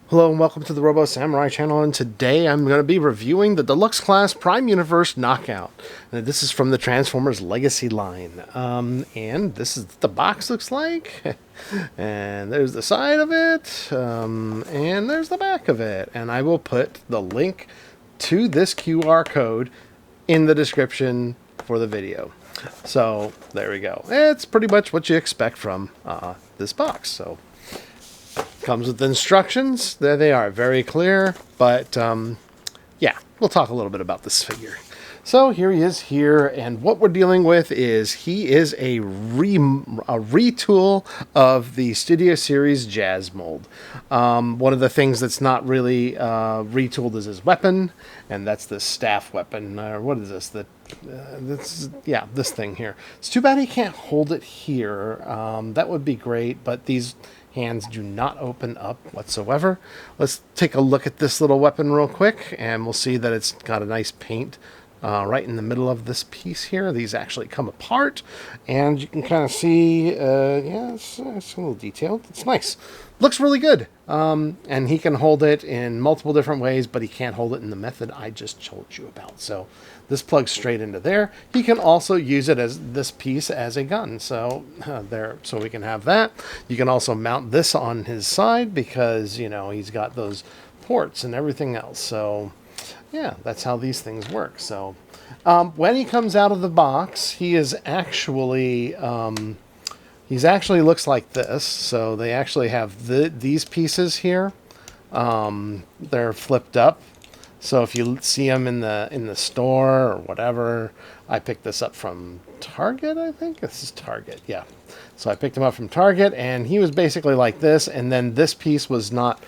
Hello and welcome to the Robo Samurai channel, and today I'm going to be reviewing the Deluxe Class Prime Universe Knockout. This is from the Transformers Legacy line, and this is what the box looks like, and there's the side of it, and there's the back of it, and I will put the link to this QR code in the description for the video. So there we go. It's pretty much what you expect from this box. So comes with instructions. There they are, very clear. But yeah, we'll talk a little bit about this figure. So here he is here, and what we're dealing with is he is a retool of the Studio Series Jazz mold. One of the things that's not really retooled is his weapon, and that's the staff weapon. What is this? This thing here. It's too bad he can't hold it here. That would be great, but these hands do not open up whatsoever. Let's take a look at this little weapon real quick, and we'll see that it's got a nice paint right in the middle of this piece here. These actually come apart, and you can kind of see, it's a little detailed. It's nice. Looks really good. And he can hold it in multiple different ways, but he can't hold it in the method I just told you about. So this plugs straight into there. He can also use it as this piece as a gun. So so we can have that. You can also mount this on his side because, you know, he's got those ports and everything else. So yeah, that's how these things work. So when he comes out of the box, he is actually he's actually looks like this. So they actually have these pieces here. They're flipped up. So if you see them in the store or whatever, I picked this up from Target, I think. This is Target, yeah. So I picked him up from Target, and he was basically like this, and then this piece was not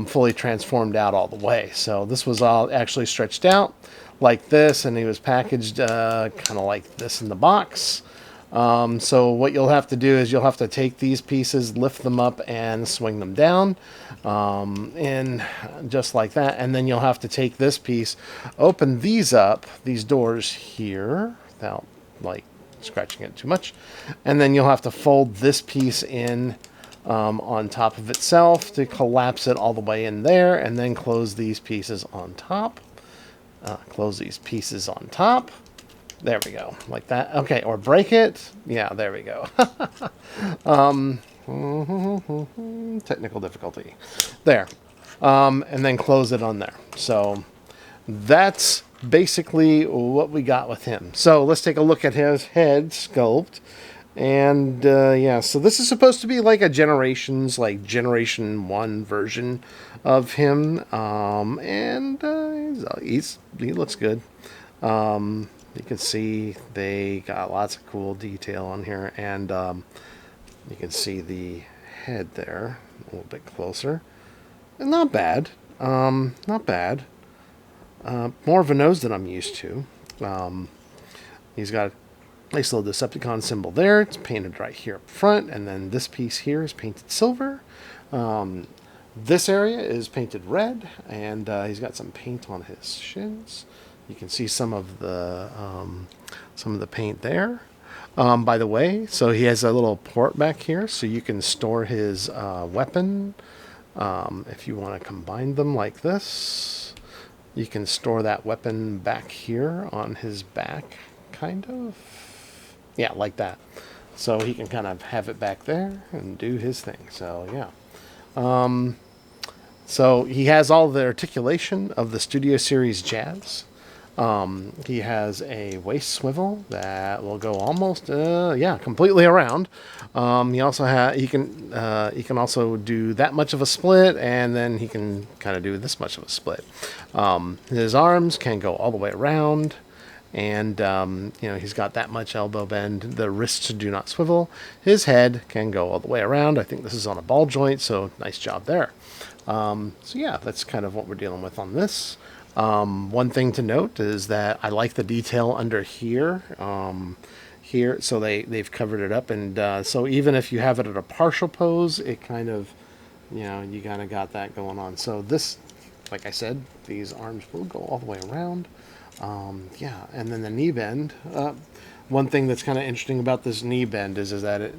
fully transformed out all the way. So this was all actually stretched out like this, and he was packaged kind of like this in the box. So what you'll have to do is you'll have to take these pieces, lift them up, and swing them down, and just like that. And then you'll have to take this piece, open these up, these doors here, without like scratching it too much, and then you'll have to fold this piece in on top of itself to collapse it all the way in there, and then close these pieces on top. Close these pieces on top. There we go, like that. Okay, or break it. Yeah, there we go. Technical difficulty. There. And then close it on there. So that's basically what we got with him. So let's take a look at his head sculpt. And yeah, so this is supposed to be like a Generation 1 version of him. And he looks good. You can see they got lots of cool detail on here, and you can see the head there a little bit closer. And not bad. Not bad. More of a nose than I'm used to. He's got a nice little Decepticon symbol there. It's painted right here up front, and then this piece here is painted silver. This area is painted red, and he's got some paint on his shins. You can see some of the paint there. By the way, so he has a little port back here, so you can store his weapon. If you want to combine them like this, you can store that weapon back here on his back, kind of. Yeah, like that. So he can kind of have it back there and do his thing. So yeah. So he has all the articulation of the Studio Series Jazz. He has a waist swivel that will go almost, completely around. He also he can also do that much of a split, and then he can kind of do this much of a split. His arms can go all the way around, and he's got that much elbow bend. The wrists do not swivel. His head can go all the way around. I think this is on a ball joint, so nice job there. So yeah, that's kind of what we're dealing with on this. One thing to note is that I like the detail under here. Here, so they've covered it up, and so even if you have it at a partial pose, it kind of, you kind of got that going on. So this, like I said, these arms will go all the way around. Yeah, and then the knee bend. One thing that's kind of interesting about this knee bend is that it,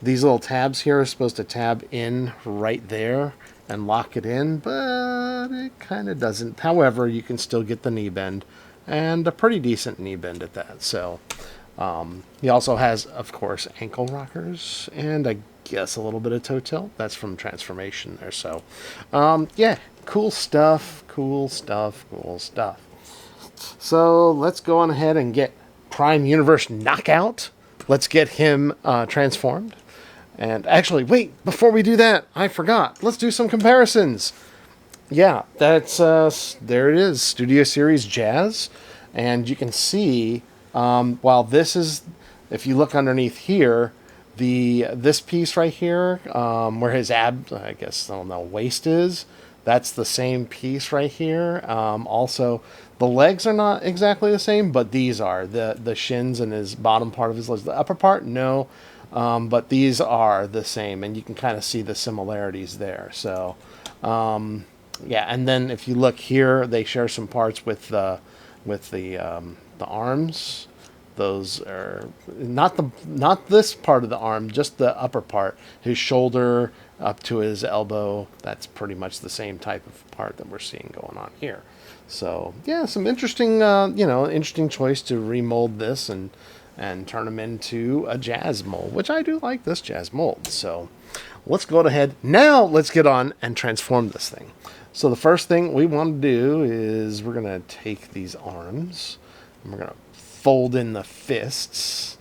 these little tabs here are supposed to tab in right there and lock it in, but it kind of doesn't. However, you can still get the knee bend, and a pretty decent knee bend at that. So he also has, of course, ankle rockers, and I guess a little bit of toe tilt. That's from Transformation there. So yeah, cool stuff, cool stuff, cool stuff. So let's go on ahead and get Prime Universe Knockout. Let's get him transformed. And actually, wait, before we do that, I forgot. Let's do some comparisons. Yeah, that's, there it is, Studio Series Jazz. And you can see, while this is, if you look underneath here, this piece right here, where his I guess, I don't know, waist is, that's the same piece right here. Also, the legs are not exactly the same, but these are. The shins and his bottom part of his legs. The upper part, no. But these are the same, and you can kind of see the similarities there. So, yeah, and then if you look here, they share some parts with the arms. Those are not this part of the arm, just the upper part, his shoulder up to his elbow. That's pretty much the same type of part that we're seeing going on here. So yeah, some interesting, interesting choice to remold this and turn him into a jazz mold, which I do like this jazz mold. So let's go ahead now. Let's get on and transform this thing. So the first thing we want to do is we're going to take these arms and we're going to fold in the fists.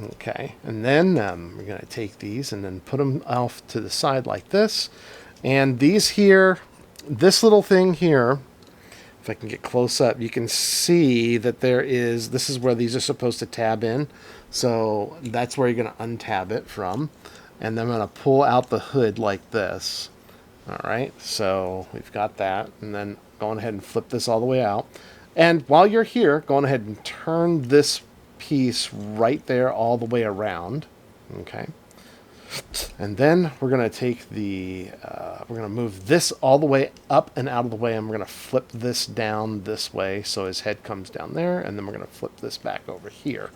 Okay, and then we're going to take these and then put them off to the side like this. And these here, this little thing here, if I can get close up, you can see that this is where these are supposed to tab in. So that's where you're going to untab it from. And then I'm going to pull out the hood like this. All right, so we've got that. And then going ahead and flip this all the way out. And while you're here, go on ahead and turn this piece right there all the way around. Okay. And then we're going to take we're going to move this all the way up and out of the way, and we're going to flip this down this way so his head comes down there, and then we're going to flip this back over here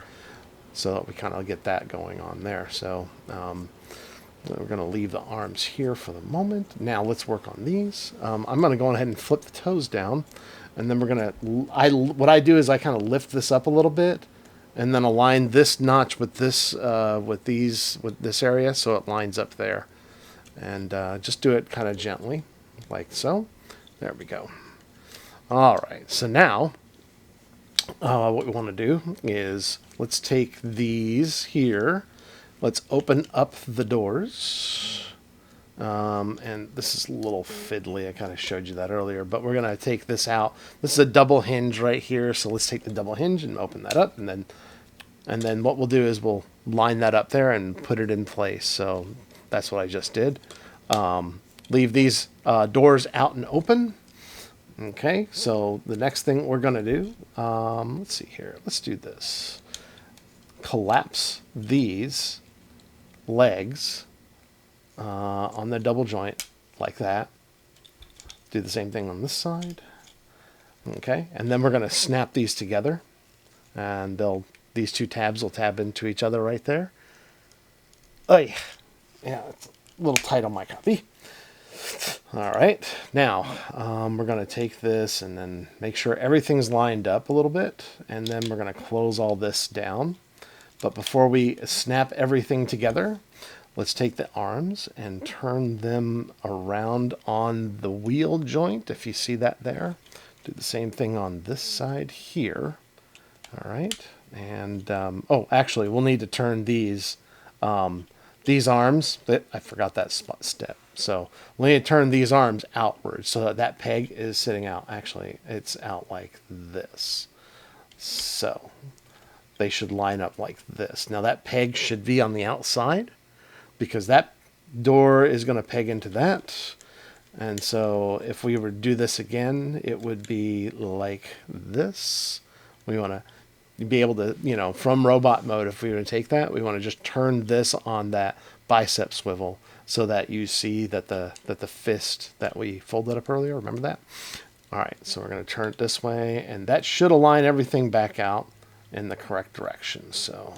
so that we kind of get that going on there. So we're going to leave the arms here for the moment. Now let's work on these. I'm going to go ahead and flip the toes down, and then we're going to, what I do is I kind of lift this up a little bit, and then align this notch with this, with this area, so it lines up there. And just do it kind of gently, like so. There we go. All right, so now what we want to do is let's take these here. Let's open up the doors. And this is a little fiddly. I kind of showed you that earlier, but we're going to take this out. This is a double hinge right here, so let's take the double hinge and open that up, and then what we'll do is we'll line that up there and put it in place. So that's what I just did. Leave these doors out and open. Okay, so the next thing we're going to do, let's see here. Let's do this. Collapse these legs on the double joint like that. Do the same thing on this side. Okay, and then we're going to snap these together, and these two tabs will tab into each other right there. Oh yeah, it's a little tight on my copy. All right, now we're going to take this and then make sure everything's lined up a little bit, and then we're going to close all this down. But before we snap everything together, let's take the arms and turn them around on the wheel joint, if you see that there. Do the same thing on this side here. All right, and oh, actually, we'll need to turn these arms. I forgot that step. So we'll need to turn these arms outwards so that peg is sitting out. Actually, it's out like this. So they should line up like this. Now that peg should be on the outside because that door is going to peg into that. And so if we were to do this again, it would be like this. We want to be able to, from robot mode, if we were to take that, we want to just turn this on that bicep swivel so that you see that the fist that we folded up earlier, remember that? All right, so we're going to turn it this way, and that should align everything back out in the correct direction. So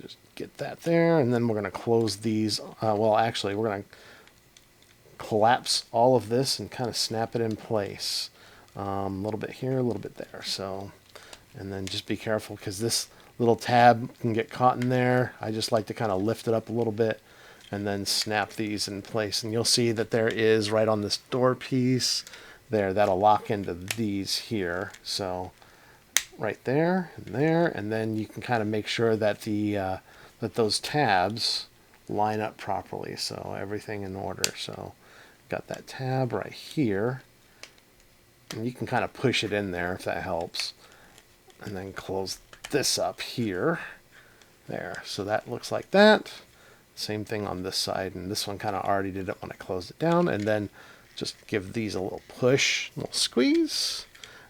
just get that there, and then we're going to close these. Well, actually, we're going to collapse all of this and kind of snap it in place. A little bit here, a little bit there. So, and then just be careful because this little tab can get caught in there. I just like to kind of lift it up a little bit and then snap these in place. And you'll see that there is right on this door piece there, that'll lock into these here. So right there, and then you can kind of make sure that the that those tabs line up properly. So everything in order. So got that tab right here. And you can kind of push it in there if that helps. And then close this up here. There. So that looks like that. Same thing on this side. And this one kind of already did it when I closed it down. And then just give these a little push, a little squeeze.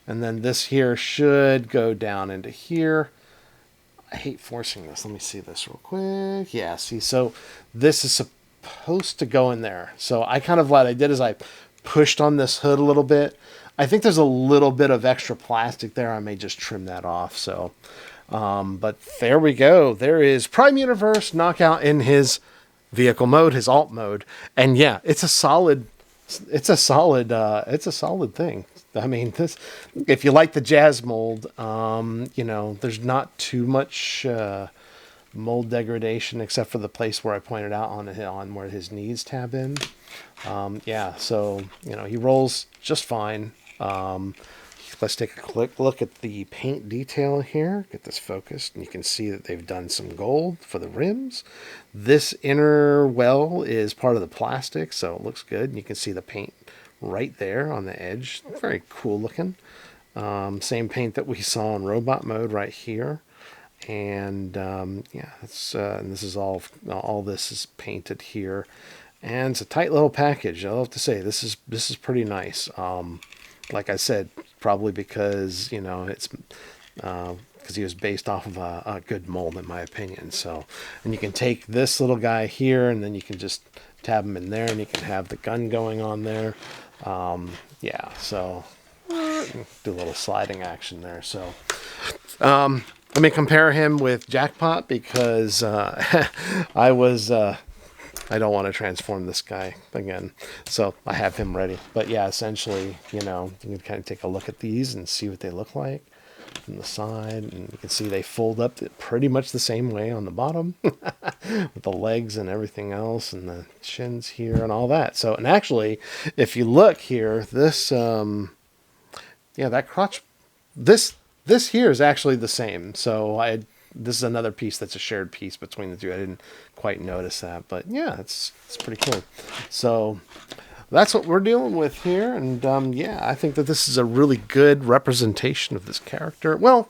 And then this here should go down into here. I hate forcing this. Let me see this real quick. Yeah, see, so this is supposed to go in there. So I kind of what I did is I pushed on this hood a little bit. I think there's a little bit of extra plastic there. I may just trim that off. So, but there we go. There is Prime Universe Knockout in his vehicle mode, his alt mode. And yeah, it's a solid thing. I mean, this, if you like the jazz mold, you know, there's not too much mold degradation except for the place where I pointed out on where his knees tab in. Yeah, so, you know, he rolls just fine. Let's take a quick look at the paint detail here. Get this focused, and you can see that they've done some gold for the rims. This inner well is part of the plastic, so it looks good. And you can see the paint right there on the edge. Very cool looking. Same paint that we saw in robot mode right here. And yeah, it's and this is all this is painted here, and it's a tight little package. I'll have to say this is pretty nice. Like I said, probably because, you know, it's because he was based off of a good mold in my opinion. So, and you can take this little guy here, and then you can just tab him in there, and you can have the gun going on there. Yeah, so do a little sliding action there. So, let me compare him with Jackpot because I don't want to transform this guy again, so I have him ready. But yeah, essentially, you know, you can kind of take a look at these and see what they look like from the side, and you can see they fold up pretty much the same way on the bottom with the legs and everything else, and the shins here and all that. So, and actually, if you look here, this, yeah, that crotch, this here is actually the same. So this is another piece that's a shared piece between the two. I didn't quite notice that, but yeah, it's pretty cool. So that's what we're dealing with here. And yeah, I think that this is a really good representation of this character. Well,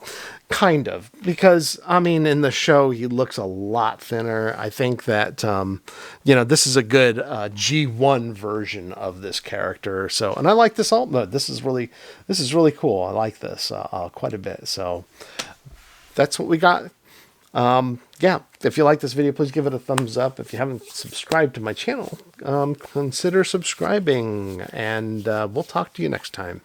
kind of, because I mean, in the show, he looks a lot thinner. I think that, you know, this is a good G1 version of this character. So, and I like this alt mode. This is really cool. I like this quite a bit. So that's what we got. Yeah, if you like this video, please give it a thumbs up. If you haven't subscribed to my channel, consider subscribing, and we'll talk to you next time.